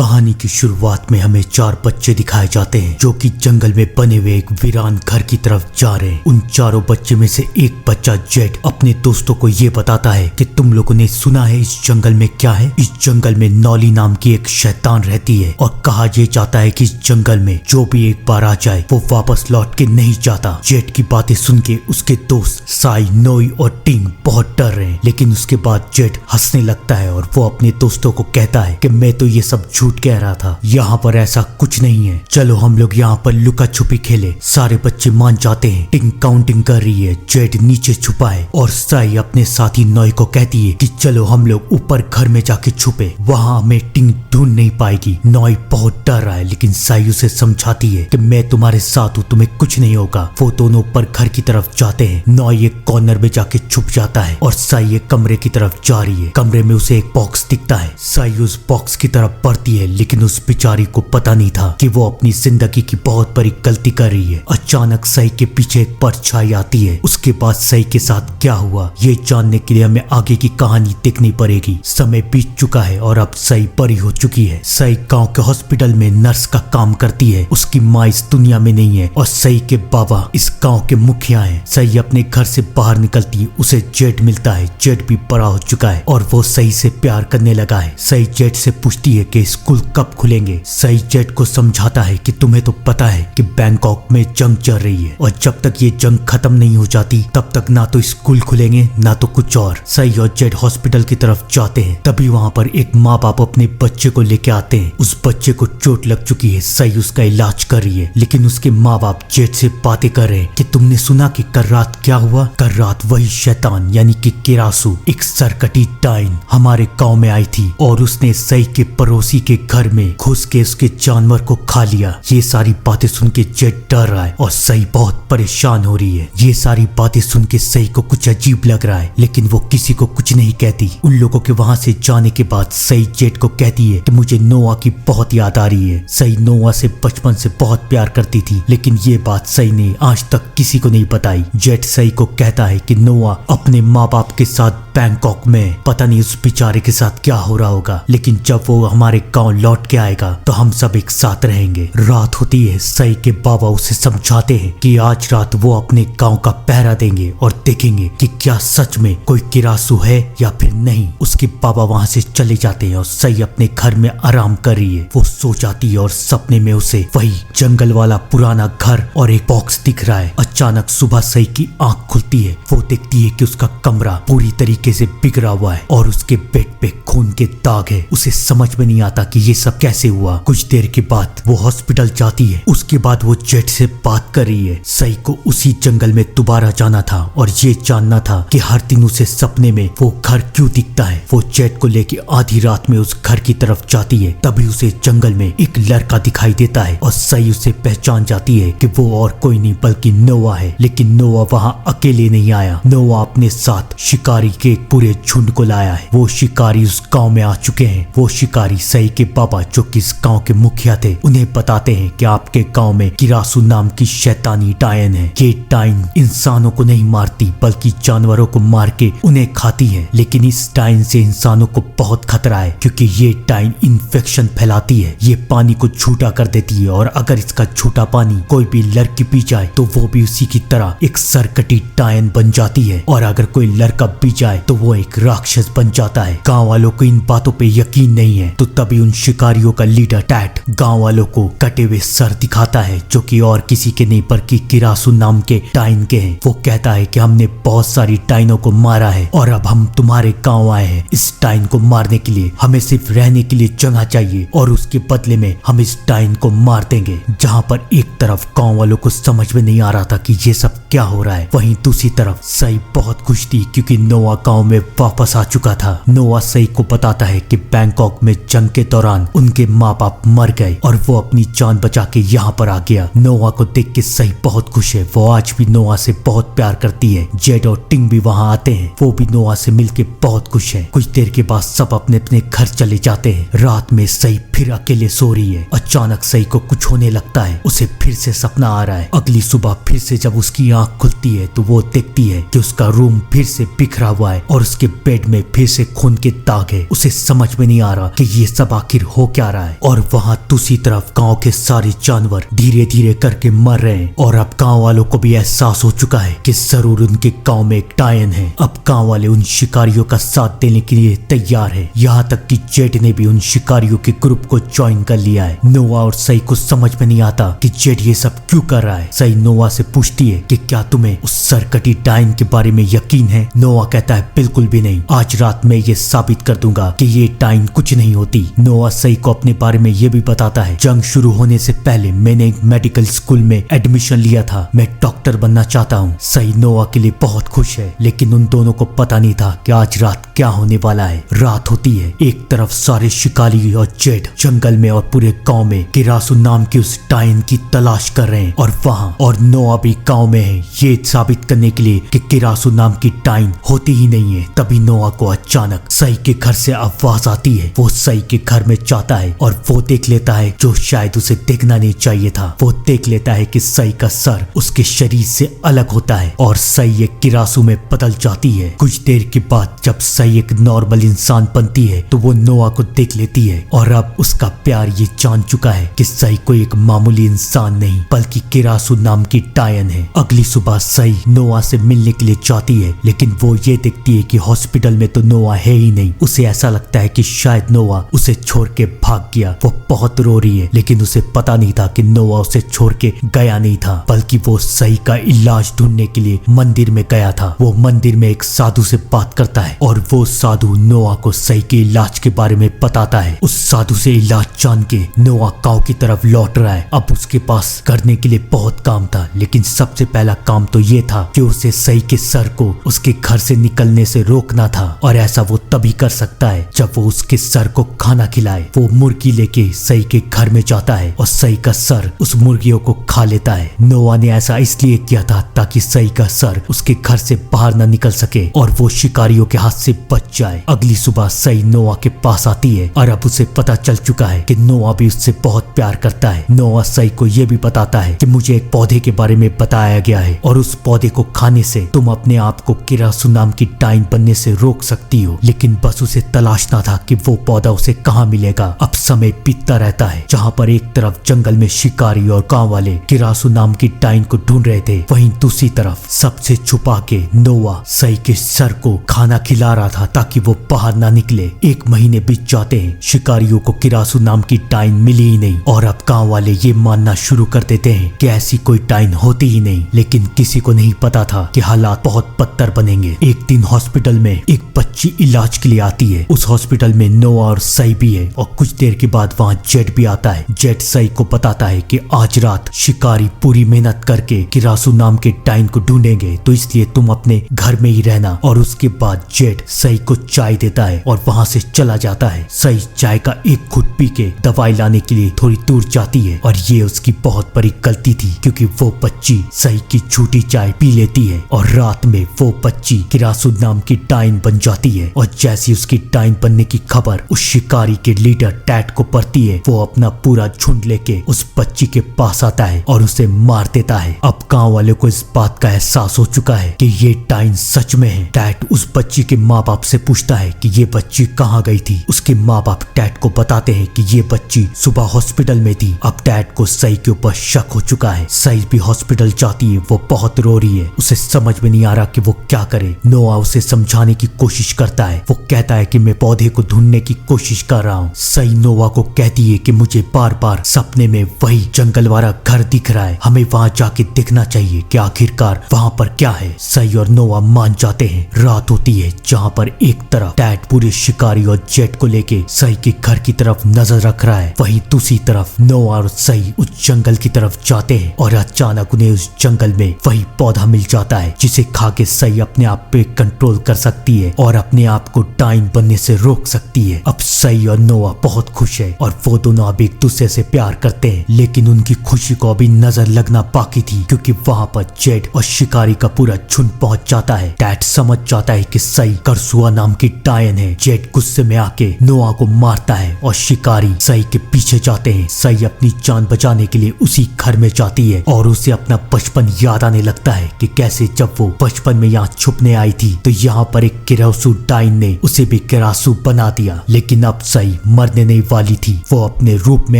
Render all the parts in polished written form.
कहानी की शुरुआत में हमें 4 बच्चे दिखाए जाते हैं जो कि जंगल में बने हुए एक वीरान घर की तरफ जा रहे हैं। उन चारों बच्चे में से एक बच्चा जेड अपने दोस्तों को ये बताता है कि तुम लोगों ने सुना है इस जंगल में क्या है। इस जंगल में नौली नाम की एक शैतान रहती है और कहा यह जाता है कि इस जंगल में जो भी एक बार आ जाए वो वापस लौट के नहीं जाता। जेड की बातें सुन के उसके दोस्त साई, नोई और टिंग बहुत डर रहे हैं, लेकिन उसके बाद जेड हंसने लगता है और वो अपने दोस्तों को कहता है कि मैं तो ये सब झूठ कह रहा था, यहाँ पर ऐसा कुछ नहीं है, चलो हम लोग यहाँ पर लुका छुपी खेले। सारे बच्चे मान जाते हैं। टिंग काउंटिंग कर रही है, जेड नीचे छुपा है और साई अपने साथी नोई को कहती है कि चलो हम लोग ऊपर घर में जाके छुपे, वहाँ हमें टिंग ढूंढ नहीं पाएगी। नोई बहुत डर रहा है लेकिन साई उसे समझाती है कि मैं तुम्हारे साथ हूँ, तुम्हें कुछ नहीं होगा। वो दोनों ऊपर घर की तरफ जाते हैं। नोई एक कॉर्नर में जाके छुप जाता है और साई एक कमरे की तरफ जा रही है। कमरे में उसे एक बॉक्स दिखता है। साई उस बॉक्स की तरफ बढ़ती है लेकिन उस बेचारी को पता नहीं था कि वो अपनी जिंदगी की बहुत बड़ी गलती कर रही है। अचानक साई के पीछे एक परछाई आती है। उसके बाद साई के साथ क्या हुआ ये जानने के लिए हमें आगे की कहानी देखनी पड़ेगी। समय बीत चुका है और अब साई बड़ी हो चुकी है। साई गांव के हॉस्पिटल में नर्स का काम करती है। उसकी माँ इस दुनिया में नहीं है और साई के बाबा इस गांव के मुखिया हैं। साई अपने घर से बाहर निकलती है, उसे जेड मिलता है। जेड भी बड़ा हो चुका है और वो साई से प्यार करने लगा है। साई जेड से पूछती है कि स्कूल कब खुलेंगे। साई जेड को समझाता है कि तुम्हें तो पता है कि बैंकॉक में जंग चल रही है और जब तक ये जंग खत्म नहीं हो जाती तब तक ना तो स्कूल खुलेंगे ना तो कुछ और। साई और जेड हॉस्पिटल की तरफ जाते हैं। तभी वहाँ पर एक माँ बाप अपने बच्चे को लेके आते हैं। उस बच्चे को चोट लग चुकी है। साई उसका इलाज कर रही है लेकिन उसके माँ बाप जेड से बातें कर रहे हैं कि तुमने सुना कि कल रात क्या हुआ। कल रात वही शैतान यानी कि किरासू, एक सरकटी डाइन हमारे गाँव में आई थी और उसने साई के पड़ोसी के घर में घुस के उसके जानवर को खा लिया। ये सारी बातें सुन के जेड डर रहा है और साई बहुत परेशान हो रही है। ये सारी बातें सुन के साई को कुछ अजीब लग रहा है लेकिन वो किसी को कुछ नहीं कहती। उन लोगों के वहां से जाने के बाद साई जेड को कहती है कि मुझे नोआ की बहुत याद आ रही है। साई नोआ से बचपन से बहुत प्यार करती थी लेकिन ये बात साई ने आज तक किसी को नहीं बताई। जेड साई को कहता है कि नोआ अपने माँ बाप के साथ बैंकॉक में, पता नहीं उस बेचारे के साथ क्या हो रहा होगा, लेकिन जब वो हमारे गांव लौट के आएगा तो हम सब एक साथ रहेंगे। रात होती है। साई के बाबा उसे समझाते हैं कि आज रात वो अपने गांव का पहरा देंगे और देखेंगे कि क्या सच में कोई किरासू है या फिर नहीं। उसके बाबा वहां से चले जाते हैं और साई अपने घर में आराम कर रही है। वो सो जाती है और सपने में उसे वही जंगल वाला पुराना घर और एक बॉक्स दिख रहा है। अचानक सुबह साई की आंख खुलती है। वो देखती है कि उसका कमरा पूरी तरीके से बिगड़ा हुआ है और उसके बेड पे खून के दाग है। उसे समझ में नहीं आता कि ये सब कैसे हुआ। कुछ देर के बाद वो हॉस्पिटल जाती है। उसके बाद वो जेड से बात कर रही है। साई को उसी जंगल में दोबारा जाना था और ये जानना था कि हर दिन उसे सपने में वो घर क्यों दिखता है। वो जेड को लेके आधी रात में उस घर की तरफ जाती है। तभी उसे जंगल में एक लड़का दिखाई देता है और साई उसे पहचान जाती है कि वो और कोई नहीं बल्कि नोआ है। लेकिन नोआ वहाँ अकेले नहीं आया। नोआ अपने साथ शिकारी के एक पूरे झुंड को लाया है। वो शिकारी उस गांव में आ चुके हैं। वो शिकारी साई के बाबा जो कि इस गांव के मुखिया थे उन्हें बताते हैं कि आपके गांव में किरासू नाम की शैतानी डायन है। ये डायन इंसानों को नहीं मारती बल्कि जानवरों को मार के उन्हें खाती है। लेकिन इस डायन से इंसानों को बहुत खतरा है क्योंकि ये डायन इन्फेक्शन फैलाती है। ये पानी को झूठा कर देती है और अगर इसका झूठा पानी कोई भी लड़की पी जाए तो वो भी उसी की तरह एक सरकटी डायन बन जाती है और अगर कोई लड़का पी जाए तो वो एक राक्षस बन जाता है। गांव वालों को इन बातों पे यकीन नहीं है तो तभी उन शिकारियों का लीडर टैट गांव वालों को कटे हुए सर दिखाता है जो कि और किसी के नहीं बल्कि किरासू नाम के डाइन के हैं। वो कहता है कि हमने बहुत सारी डाइनों को मारा है और अब हम तुम्हारे गांव आए हैं। इस डाइन को मारने के लिए हमें सिर्फ रहने के लिए जगह चाहिए और उसके बदले में हम इस डाइन को मार देंगे। जहाँ पर एक तरफ गांव वालों को समझ में नहीं आ रहा था कि ये सब क्या हो रहा है, वहीं दूसरी तरफ साई बहुत खुश थी क्योंकि नोआ गांव में वापस आ चुका था। नोआ साई को बताता है कि बैंकॉक में जंग के दौरान उनके माँ बाप मर गए और वो अपनी जान बचा के यहाँ पर आ गया। नोआ को देख के साई बहुत खुश है। वो आज भी नोआ से बहुत प्यार करती है। जेड और टिंग भी वहाँ आते हैं। वो भी नोआ से मिलके बहुत खुश है। कुछ देर के बाद सब अपने अपने घर चले जाते हैं। रात में साई फिर अकेले सो रही है। अचानक साई को कुछ होने लगता है। उसे फिर से सपना आ रहा है। अगली सुबह फिर से जब उसकी आंख खुलती है तो वो देखती है कि उसका रूम फिर से बिखरा हुआ है और उसके बेड में फिर से खून के दाग है। उसे समझ में नहीं आ रहा कि ये सब आखिर हो क्या रहा है। और वहाँ दूसरी तरफ गांव के सारे जानवर धीरे धीरे करके मर रहे हैं और अब गांव वालों को भी एहसास हो चुका है कि जरूर उनके गांव में एक टायन है। अब गांव वाले उन शिकारियों का साथ देने के लिए तैयार है। यहाँ तक कि जेड ने भी उन शिकारियों के ग्रुप को ज्वाइन कर लिया है। नोआ और सई को समझ में नहीं आता कि जेड ये सब क्यों कर रहा है। सई नोआ से पूछती है कि क्या तुम्हें उस सरकटी टायन के बारे में यकीन है। नोआ कहता है बिल्कुल भी नहीं, आज रात में ये साबित कर दूंगा कि ये टाइन कुछ नहीं होती। नोआ सई को अपने बारे में ये भी बताता है, जंग शुरू होने से पहले मैंने एक मेडिकल स्कूल में एडमिशन लिया था, मैं डॉक्टर बनना चाहता हूँ। सई नोआ के लिए बहुत खुश है, लेकिन उन दोनों को पता नहीं था कि आज रात क्या होने वाला है। रात होती है, एक तरफ सारे शिकारी और जेड जंगल में और पूरे गांव में किरासू नाम की उस टाइन की तलाश कर रहे हैं और वहाँ और नोआ भी गांव में है ये साबित करने के लिए कि किरासू नाम की टाइन होती ही नहीं है। तभी नोआ को अचानक सई के घर से आवाज आती है। वो सई के घर में जाता है और वो देख लेता है जो शायद उसे देखना नहीं चाहिए था। वो देख लेता है कि सई का सर उसके शरीर से अलग होता है और सई एक किरासू में बदल जाती है। कुछ देर के बाद जब सई एक नॉर्मल इंसान बनती है तो वो नोआ को देख लेती है और अब उसका प्यार ये जान चुका है कि सई कोई एक मामूली इंसान नहीं बल्कि किरासू नाम की टायन है। अगली सुबह सई नोआ से मिलने के लिए जाती है, लेकिन वो ये देखती है कि हॉस्पिटल में तो नोआ है ही नहीं। उसे ऐसा लगता है कि शायद नोआ उसे छोड़ के भाग गया। वो बहुत रो रही है, लेकिन उसे पता नहीं था कि नोआ उसे छोड़ के गया नहीं था, बल्कि वो सई का इलाज ढूंढने के लिए मंदिर में गया था। वो मंदिर में एक साधु से बात करता है और वो साधु नोआ को सई के इलाज के बारे में बताता है। उस साधु से इलाज जान के नोआ गांव की तरफ लौट रहा है। अब उसके पास करने के लिए बहुत काम था, लेकिन सबसे पहला काम तो ये था कि उसे सई के सर को उसके घर से निकलने से रोकना था, और ऐसा वो तभी कर सकता है जब वो उसके सर को खाना खिलाए। वो मुर्गी लेके सई के घर में जाता है और सई का सर उस मुर्गियों को खा लेता है। नोआ ने ऐसा इसलिए किया था ताकि सई का सर उसके घर से बाहर न निकल सके और वो शिकारियों के हाथ से बच जाए। अगली सुबह सई नोआ के पास आती है और अब उसे पता चल चुका है कि नोआ भी उससे बहुत प्यार करता है। नोआ सई को ये भी बताता है कि मुझे एक पौधे के बारे में बताया गया है और उस पौधे को खाने से तुम अपने आप को किरासू नाम की टाइन बनने से रोक सकती हो, लेकिन बस उसे तलाशना था कि वो पौधा उसे कहाँ मिलेगा। अब समय बीतता रहता है, जहाँ पर एक तरफ जंगल में शिकारी और गांव वाले किरासू नाम की टाइन को ढूंढ रहे थे, वहीं दूसरी तरफ सबसे छुपा के नोआ सई के सर को खाना खिला रहा था ताकि वो बाहर ना निकले। 1 महीने बीत जाते हैं, शिकारियों को किरासू नाम की टाइन मिली ही नहीं और अब गांव वाले ये मानना शुरू कर देते हैं कि ऐसी कोई टाइन होती ही नहीं। लेकिन किसी को नहीं पता था कि हालात बहुत बदतर बनेंगे। एक दिन हॉस्पिटल में एक बच्ची इलाज के लिए आती है। उस हॉस्पिटल में नोआ और सई भी है और कुछ देर के बाद वहाँ जेड भी आता है। जेड सई को बताता है कि आज रात शिकारी पूरी मेहनत करके किरासू नाम के टाइन को ढूंढेंगे, तो इसलिए तुम अपने घर में ही रहना। और उसके बाद जेड सई को चाय देता है और वहाँ से चला जाता है। सई चाय का एक घुट पी के दवाई लाने के लिए थोड़ी दूर जाती है और ये उसकी बहुत बड़ी गलती थी, क्योंकि वो बच्ची सई की झूठी चाय पी लेती है और रात में वो बच्ची किरासू नाम की टाइन बन जाती है। और जैसी उसकी टाइन बनने की खबर उस शिकारी के लीडर टैट को पड़ती है, वो अपना पूरा झुंड लेके उस बच्ची के पास आता है और उसे मार देता है। अब गांव वाले को इस बात का एहसास हो चुका है कि ये टाइन सच में है। टैट उस बच्ची के माँ बाप से पूछता है कि ये बच्ची कहाँ गई थी। उसके माँ बाप टैट को बताते हैं कि ये बच्ची सुबह हॉस्पिटल में थी। अब टैट को सई के ऊपर शक हो चुका है। सई भी हॉस्पिटल जाती है, वो बहुत रो रही है। उसे समझ में नहीं आ रहा कि वो क्या करे। नोआ उसे समझाने की कोशिश करता है। वो कहता है कि मैं पौधे को ढूंढने की कोशिश कर रहा हूँ। सई नोआ को कहती है कि मुझे बार बार सपने में वही जंगल वाला घर दिख रहा है, हमें वहाँ जाके देखना चाहिए कि आखिरकार वहाँ पर क्या है। सई और नोआ मान जाते हैं। रात होती है, जहाँ पर एक तरफ टैट पूरे शिकारी और जेट को लेके सई के घर की तरफ नजर रख रहा है, वहीं दूसरी तरफ नोआ और सई उस जंगल की तरफ जाते हैं और अचानक उन्हें उस जंगल में वही पौधा मिल जाता है जिसे खा के सई अपने आप पे कंट्रोल कर सकती है और अपने आप को टाइन बनने से रोक सकती है। अब सई और नोआ बहुत खुश है और वो दोनों अब एक दूसरे से प्यार करते हैं, लेकिन उनकी खुशी को अभी नजर लगना बाकी थी, क्योंकि वहाँ पर जेड और शिकारी का पूरा झुंड पहुंच जाता है। टैट समझ जाता है कि सई करसुआ नाम की टायन है। जेड गुस्से में आके नोआ को मारता है और शिकारी सई के पीछे जाते हैं। सई अपनी जान बचाने के लिए उसी घर में जाती है और उसे अपना बचपन याद आने लगता है कि कैसे जब वो बचपन में यहाँ छुपने आई थी तो यहाँ पर एक किरासू डाइन ने उसे भी किरासू बना दिया। लेकिन अब सई मरने नहीं वाली थी। वो अपने रूप में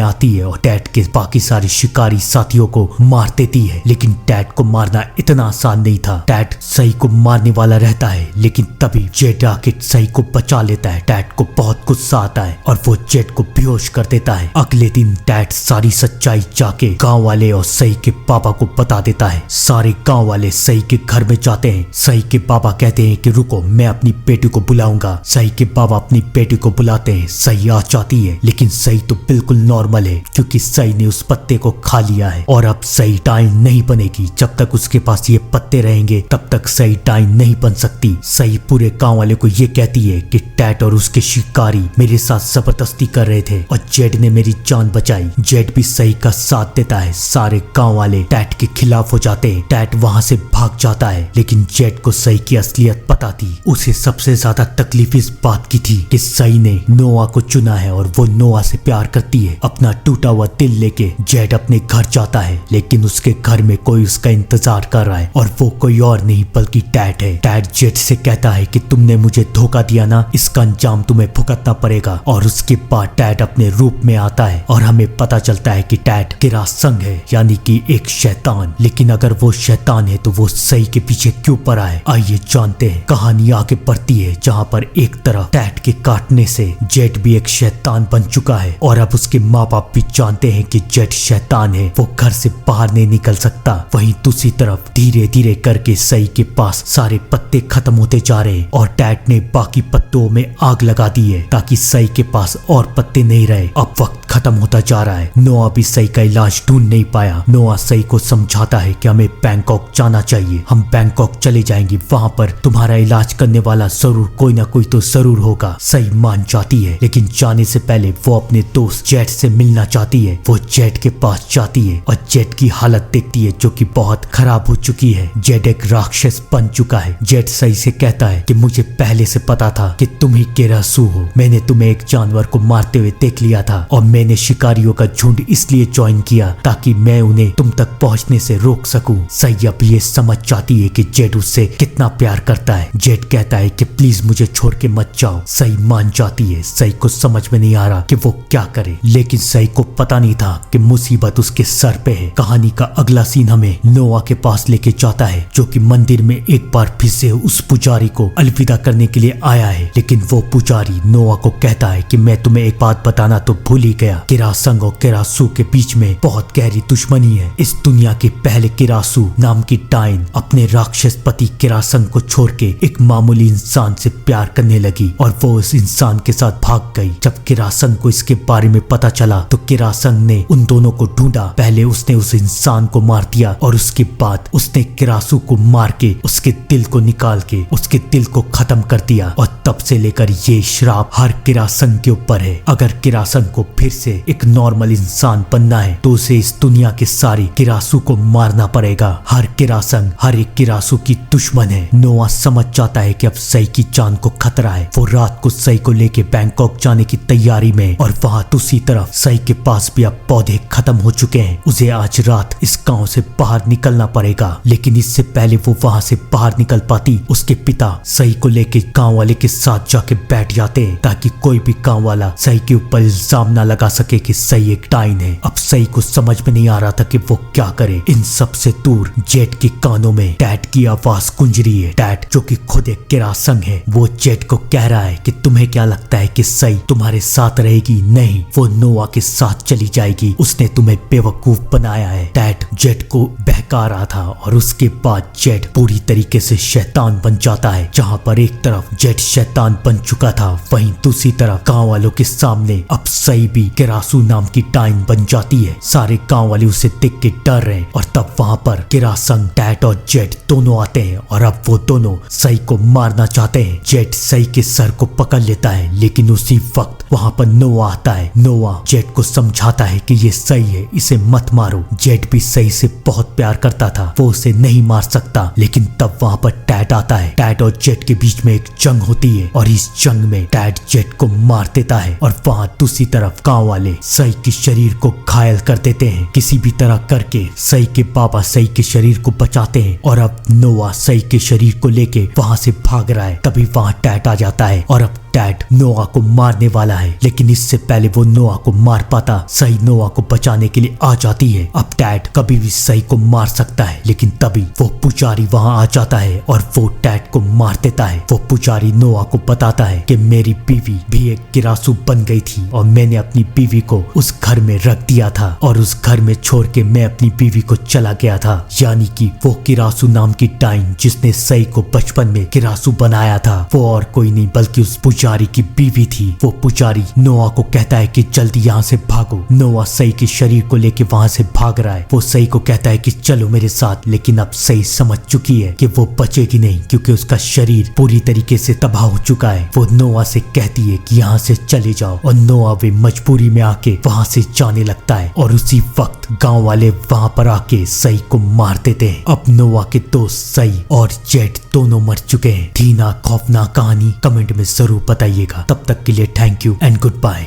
आती है और टैट के बाकी सारे शिकारी साथियों को मार देती है। लेकिन टैट को मारना इतना आसान नहीं था। टैट सई को मारने वाला रहता है, लेकिन तभी जेड आके सई को बचा लेता है। टैट को बहुत गुस्सा आता है और वो जेड को बेहोश कर देता है। अगले दिन टैट सारी सच्चाई जाके गांव वाले और सई के पापा को बता देता है। सारे गांव वाले सई के घर में जाते हैं। सई के पापा कहते हैं कि रुको, मैं अपनी बेटी को बुलाऊंगा। सई के पापा अपनी बेटी को बुलाते हैं। सई आ जाती है, लेकिन सई तो बिल्कुल नॉर्मल है क्योंकि सई ने उस पत्ते को खा लिया है और अब सई डाइन नहीं बनेगी। जब तक उसके पास ये पत्ते रहेंगे तब तक सई डाइन नहीं बन सकती। सई पूरे गांव वाले को ये कहती है कि टैट और उसके शिकारी मेरे साथ जबरदस्ती कर रहे थे और जेड ने मेरी जान बचाई। जेड भी सई का साथ देता है। सारे गांव वाले टैट के खिलाफ हो जाते हैं। टैट वहां से भाग जाता है, लेकिन जेड को सई की असलियत पता थी। उसे सबसे ज्यादा तकलीफ इस बात की थी कि सई ने नोआ को चुना है और वो नोआ से प्यार करती है। अपना टूटा हुआ दिल लेके जेड अपने घर जाता है, लेकिन उसके घर में कोई उसका इंतजार कर रहा है और वो कोई और नहीं बल्कि टैट है। टैट जेड से कहता है कि तुमने मुझे धोखा दिया ना, इसका अंजाम तुम्हें भुगतना पड़ेगा। और उसके बाद टैट अपने रूप में आता है और हमें पता चलता है कि टैट किरासंग है, यानी कि एक शैतान। लेकिन अगर वो शैतान है तो वो सई के पीछे क्यों पड़ा है, आइए जानते हैं। कहानी आगे बढ़ती है जहाँ पर एक तरफ टैट के काटने से जेड भी एक शैतान बन चुका है और अब उसके माँ बाप भी जानते हैं कि जेड शैतान है, वो घर से बाहर नहीं निकल सकता। वहीं दूसरी तरफ धीरे धीरे करके सई के पास सारे पत्ते खत्म होते जा रहे और टैट ने बाकी पत्तों में आग लगा दी है ताकि सई के पास और पत्ते नहीं रहे। अब वक्त खत्म होता जा रहा है। नोआ भी सई का इलाज ढूंढ नहीं पाया। नोआ सई को समझाता है कि हमें बैंकॉक जाना चाहिए, हम बैंकॉक चले जाएंगे, वहां पर तुम्हारा इलाज करने वाला जरूर कोई ना कोई तो जरूर होगा। सई मान जाती है, लेकिन जाने से पहले वो अपने दोस्त जेड से मिलना चाहती है। वो जेड के पास जाती है और जेड की हालत देखती है जो कि बहुत खराब हो चुकी है। जेड एक राक्षस बन चुका है। जेड सई से कहता है कि मुझे पहले से पता था कि तुम ही किरासू हो। मैंने तुम्हें एक जानवर को मारते हुए देख लिया था और मैंने शिकारियों का झुंड इसलिए ज्वाइन किया ताकि मैं उन्हें तुम तक पहुंचने से रोक सकूं। सई अब ये समझ जाती है कि जेड उससे कितना प्यार करता है। जेड कहता है कि प्लीज मुझे छोड़ के मत जाओ। सई मान जाती है। सई को समझ में नहीं आ रहा कि वो क्या करे, लेकिन सई को पता नहीं था कि मुसीबत उसके सर पे है। कहानी का अगला सीन हमें नोआ के पास लेके जाता है, जो कि मंदिर में एक बार फिर से उस पुजारी को अलविदा करने के लिए आया है। लेकिन वो पुजारी नोआ को कहता है कि मैं तुम्हें एक बात बताना तो भूल ही गया, किरासंग और किरासू के बीच में बहुत गहरी दुश्मनी है। इस दुनिया के पहले किरासू नाम की डाइन अपने राक्षस पति किरासंग को छोड़ के एक मामूली इंसान से प्यार करने लगी और वो उस इंसान के साथ भाग गई। जब किरासंग को इसके बारे में पता चला तो किरासंग ने उन दोनों को ढूंढा। पहले उसने उस इंसान को मार दिया और उसके बाद उसने किरासू को मार के उसके दिल को निकाल के उसके दिल को खत्म कर दिया। और तब से लेकर ये श्राप हर किरासंग के ऊपर है। अगर किरासंग को फिर से एक नॉर्मल इंसान बनना है तो उसे इस दुनिया के सारे किरासू को मारना पड़ेगा। हर किरासंग हर एक किरासू की दुश्मन है। नोआ समझ जाता है कि अब सई की जान को खतरा है। वो रात को सई को लेके बैंकॉक जाने की तैयारी में और वहाँ दूसरी तरफ सई के पास भी अब पौधे खत्म हो चुके हैं। उसे आज रात इस गांव से बाहर निकलना पड़ेगा। लेकिन इससे पहले वो वहाँ से बाहर निकल पाती, उसके पिता सई को लेके गांव वाले के साथ जाके बैठ जाते हैं ताकि कोई भी गांव वाला सई के ऊपर इल्जाम ना लगा सके कि सई एक डाइन है। अब सई को समझ में नहीं आ रहा था कि वो क्या करे। इन सब से दूर जेड के कानों में टैट की आवाज गूंज रही है। टैट जो कि खुद एक किरासंग है, वो जेड को कह रहा है कि तुम्हें क्या लगता है कि सई तुम्हारे साथ रहेगी? नहीं, वो नोआ के साथ चली जाएगी। उसने तुम्हें बेवकूफ बनाया है। टैट जेड को बहका रहा था और उसके बाद जेड पूरी तरीके से शैतान बन जाता है। जहाँ पर एक तरफ जेड शैतान बन चुका था, वहीं दूसरी तरफ गांव वालों के सामने अब सई भी किरासू नाम की डाइन बन जाती है। सारे गांव वाले उसे देख के डर रहे हैं और तब वहाँ पर किरासंग टैट और जेड दोनों आते हैं और अब वो दोनों सई को मारना चाहते हैं। जेड सई के सर को पकड़ लेता है, लेकिन उसी वक्त वहाँ पर नोआ आता है। नोआ जेट को समझाता है कि ये सही है, इसे मत मारो। जेट भी सही से बहुत प्यार करता था, वो उसे नहीं मार सकता। लेकिन तब वहाँ पर टैट आता है। टैट और जेट के बीच में एक जंग होती है और इस जंग में टैट जेट को मार देता है और वहाँ दूसरी तरफ गांव वाले सई के शरीर को घायल कर देते हैं। किसी भी तरह करके सई के बाबा सई के शरीर को बचाते हैं और अब नोआ सई के शरीर को लेके वहाँ से भाग रहा है। तभी वहाँ टैट आ जाता है और अब टैट नोआ को मारने वाला है, लेकिन इससे पहले वो नोआ को मार पाता सई नोआ को बचाने के लिए आ जाती है। अब टैट कभी भी सई को मार सकता है, लेकिन तभी वो पुजारी वहाँ आ जाता है और वो टैट को मार देता है। वो पुजारी नोआ को बताता है कि मेरी बीवी भी एक किरासू बन गई थी और मैंने अपनी बीवी को उस घर में रख दिया था और उस घर में छोड़ के मैं अपनी बीवी को चला गया था। यानी कि वो किरासू नाम की डाइन जिसने सई को बचपन में किरासू बनाया था, वो और कोई नहीं बल्कि उस पुजारी की बीवी थी। वो पुजारी नोआ को कहता है कि जल्दी यहाँ से भागो। नोआ सई के शरीर को लेके वहाँ से भाग रहा है। वो सई को कहता है कि चलो मेरे साथ, लेकिन अब सई समझ चुकी है कि वो बचेगी नहीं क्योंकि उसका शरीर पूरी तरीके से तबाह हो चुका है। वो नोआ से कहती है कि यहाँ से चले जाओ और नोआ वे मजबूरी में आके वहाँ से जाने लगता है और उसी वक्त गाँव वाले वहाँ पर आके सई को मार देते हैं। अब नोआ के दोस्त सई और जेट दोनों मर चुके हैं। थी ना खौफनाक कहानी? कमेंट में जरूर बताइएगा। तब तक के लिए thank you and good bye.